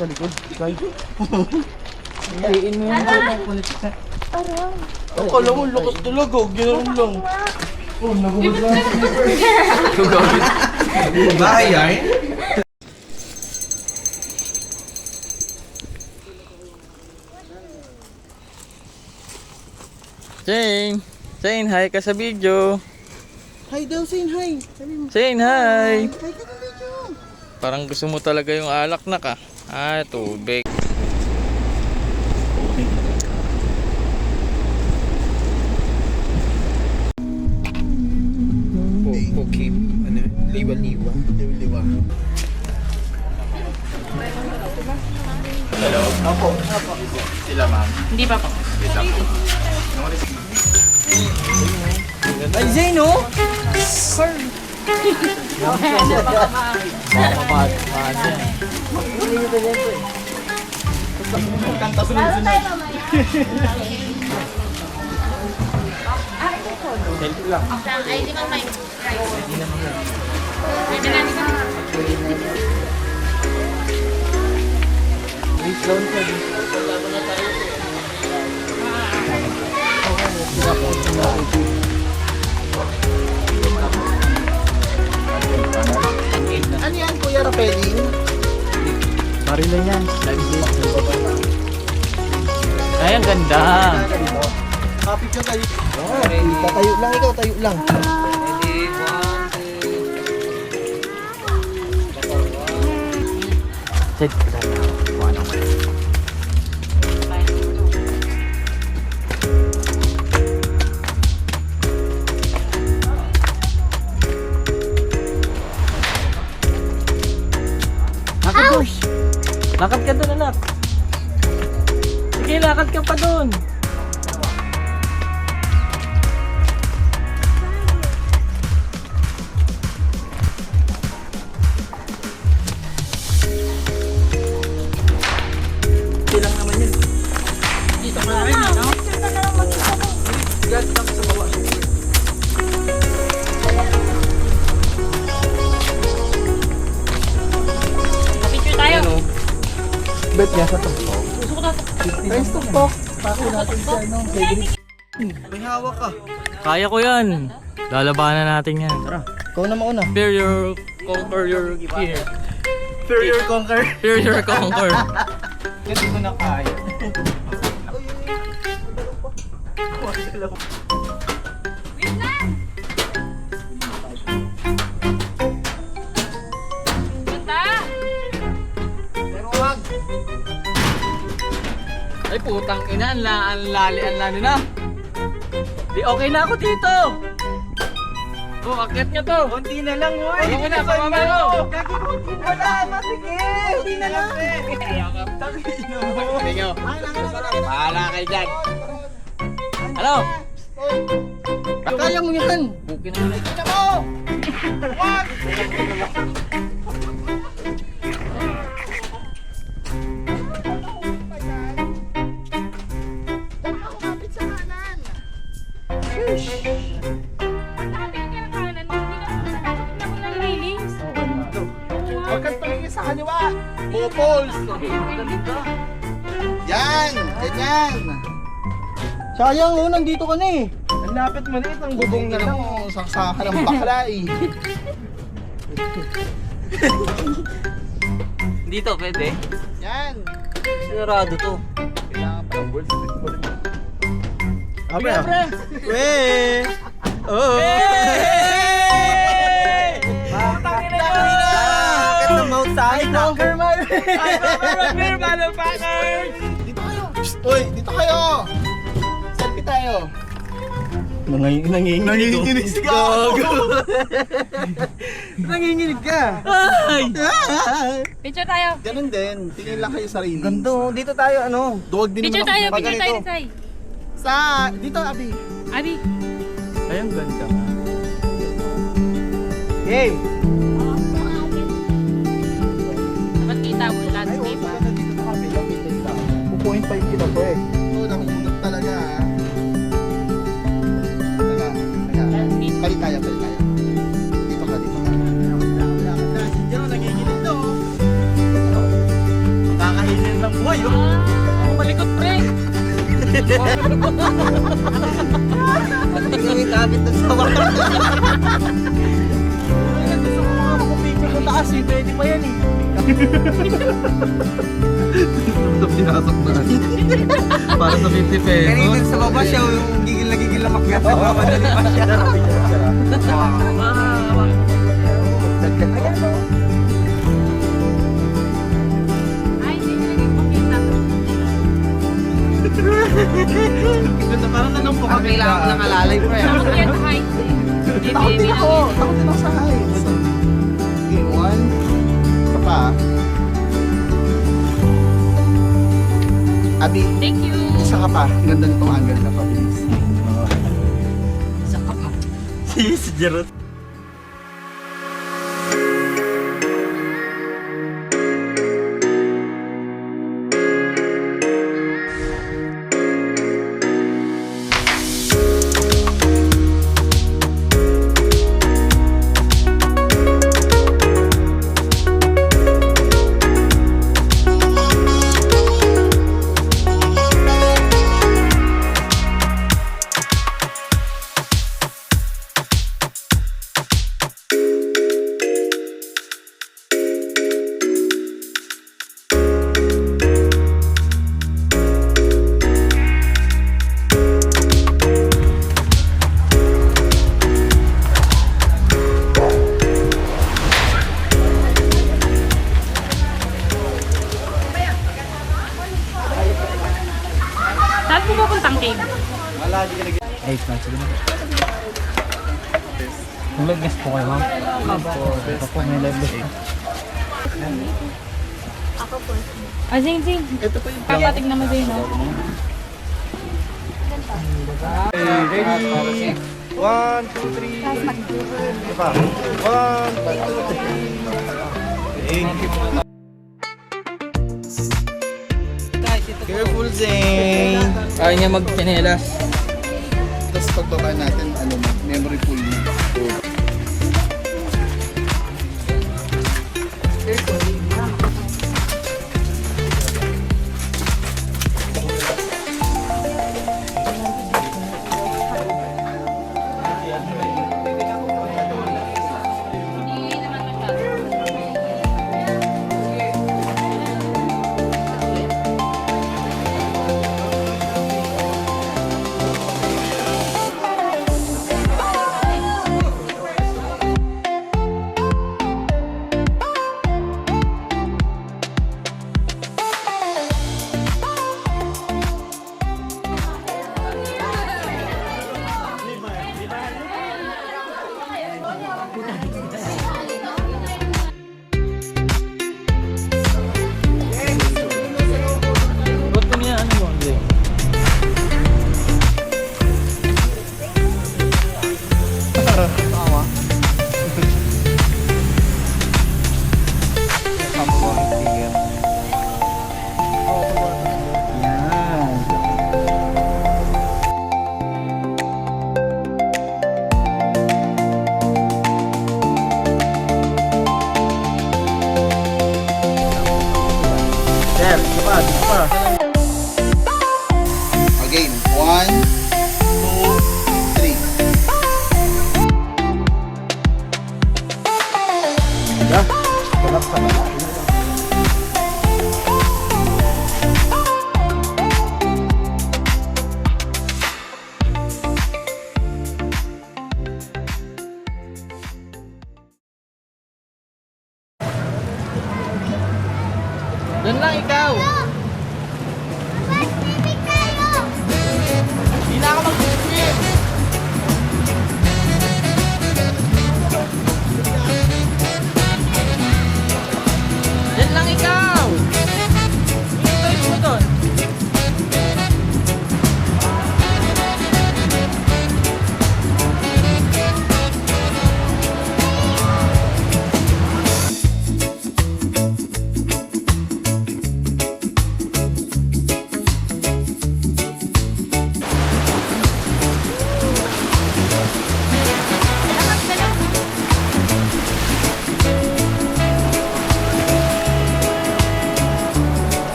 sa likod. Kay. Iin mo yung kulit. Parang. Akala mo, lakas talaga. Ganoon lang. Oh, nagulat lang. Bahay yan? Shane! Shane, hi ka sa video. Hi daw, Shane, hi. Shane, hi! Hi ka sa video. Parang gusto mo talaga yung alak na ka. Ah, tubig. Okay, ano? Liwa-liwa. Liwa. Hello? Opo. Sila ma'am. Hindi pa po. Ay, Zane, oh! Kanta sunod-sunod. Selfie lang. Ay, di ba may rice? Pwede na nito. Ano yan, Kuya Rafaelin? Pari lang yan. Ay, ang ganda. Happy ka tayo. Tatayo lang ikaw, tayo lang. Set ka na. Ano mo? Lakad ka doon, anak. Sige, lakad ka pa doon. Ilang naman yun. Dito ka na rin, no? Galit kami sa baba. Picture tayo. Bet niya sa tuktok. Gusto ko na. Friends tuktok. Pako natin siya, no? May hawak ka. Kaya ko yan. Lalabanan natin yan. Tara, ikaw na mauna. Fear your conquer your fear. Fear your conquer. Fear your conquer. Kasi ko na kaya. Wait lang! Punta! Pero wag. Ay putang ina, ang lali na. Di okay na ako dito. Oh, akit niya to. Konti na lang, hoy. Ano mo na, pamama mo. Wala na, sige. Konti na lang. Sige. Bahala kayo dyan. Ano? Kaya mo yan. Bukin na lang. Kita mo. Wag. Pagkakatingin ka ng kanan, hindi ka ng railings. Huwag kang tumingin sa kaliwa. Popols. Yan. Ganyan. Sayang, oh. Nandito ka na eh. Ang lapit mo na itong bubong na lang. Saksakan ng bakla eh. Dito, pwede? Yan. Sigurado to. Kailangan pa ng words. Pre, pre. Weh! Oh! Putang ina yun! Bakit na mouth sa akin? Conquer man! Beer motherfuckers! Dito kayo! Uy! Dito kayo! Selfie tayo! Nanginginig ka! Nanginginig ka! Ay! Picture tayo. Ganun din. Tingin lang kayo sa rin. Ganda, dito tayo ano? Duwag din Picture naman tayo, ako pag picture tayo, ganito. Tay. Sa... Dito, Abi. Abi. Ay, ang ganda. Hey! Dapat kita mo Ay, landscape, oo, ah. maganda dito sa kabila. Pupuin pa yung kita ko eh. Oo, nakukunod talaga ah. Teka. Landscape. Palit tayo. Dito ka. Diyan, nanginginig to. Uy, Malikot, pre. Pati kami kapit na sa wala. Gusto ko mga makapicture ko taas eh. Pwede pa yan eh. Ito pinasok na. Para sa 50 pesos. Kanina sa baba siya, yung gigil na gigil na makyat. Madali pa siya. Dagdag ayan o. Ay, hindi nilagay ko kita. Ganda, parang tanong po kami. Kailangan ng alalay pa yan. Get height eh. Takot din ako. Takot din ako sa height. Okay, one. Isa pa. Abi, Thank you. isa ka pa. Ganda nitong angle na pa. Please. Si Jerot. Saan po pupuntang cave? Ay, sige na. Kung live po kayo, ma'am. Ito po, may live guest. Zing, zing. Ito po yung Kapatig naman sa'yo, no? ready? 1, 2, 3. Isa pa. 1, 2, 3. Careful, Zane. Ayaw niya mag-chinelas. Tapos pagbaba natin, ano na, memory full. Ba't ko niya ano mo? Hindi. Tawa. Yan. Sir, isa pa, isa pa. Again, 1, 2, 3. Ya, sarap sa Doon lang ikaw. Hindi na ako mag-swim. Diyan lang ikaw. Ito mo doon.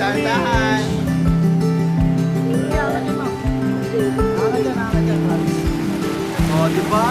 Dahan-dahan. Ako dyan, Max. O, diba?